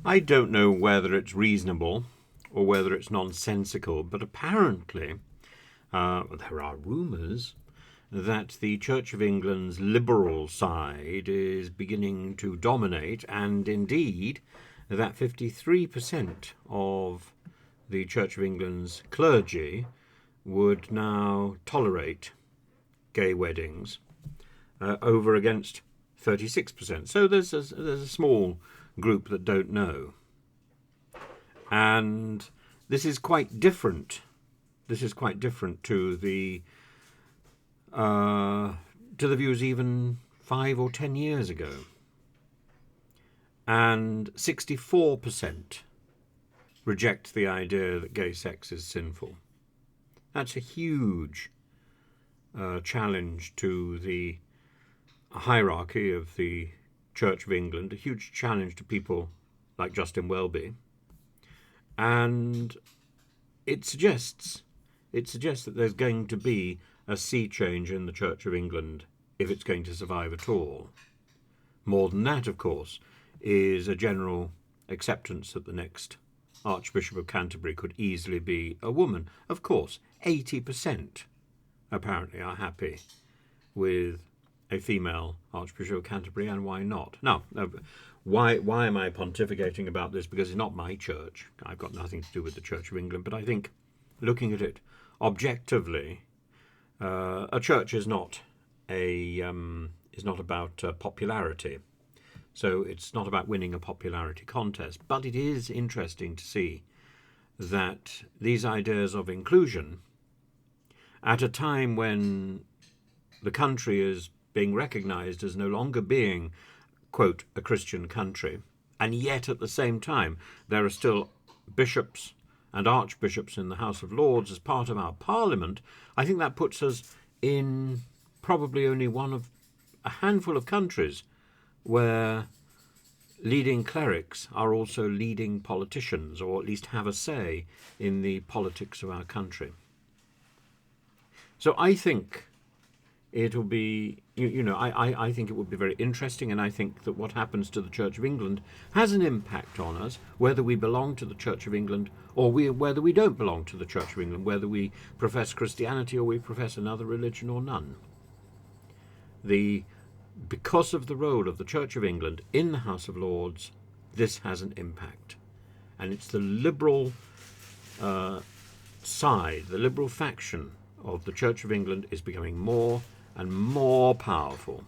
I don't know whether it's reasonable or whether it's nonsensical, but apparently there are rumours that the Church of England's liberal side is beginning to dominate, and indeed that 53% of the Church of England's clergy would now tolerate gay weddings over against 36%. So there's a small group that don't know. And this is quite different. This is quite different to the views even 5 or 10 years ago. And 64% reject the idea that gay sex is sinful. That's a huge challenge to the hierarchy of the Church of England, a huge challenge to people like Justin Welby. And it suggests that there's going to be a sea change in the Church of England if it's going to survive at all. More than that, of course, is a general acceptance that the next Archbishop of Canterbury could easily be a woman. Of course, 80% apparently are happy with a female Archbishop of Canterbury, and why not? Now, why am I pontificating about this? Because it's not my church. I've got nothing to do with the Church of England, but I think looking at it objectively, a church is not about popularity. So it's not about winning a popularity contest, but it is interesting to see that these ideas of inclusion, at a time when the country is being recognised as no longer being, quote, a Christian country, and yet at the same time there are still bishops and archbishops in the House of Lords as part of our Parliament, I think that puts us in probably only one of a handful of countries where leading clerics are also leading politicians, or at least have a say in the politics of our country. So I think it'll be, I think it would be very interesting, and I think that what happens to the Church of England has an impact on us, whether we belong to the Church of England or whether we don't belong to the Church of England, whether we profess Christianity or we profess another religion or none. Because of the role of the Church of England in the House of Lords, this has an impact. And it's the liberal side, the liberal faction of the Church of England is becoming more and more powerful.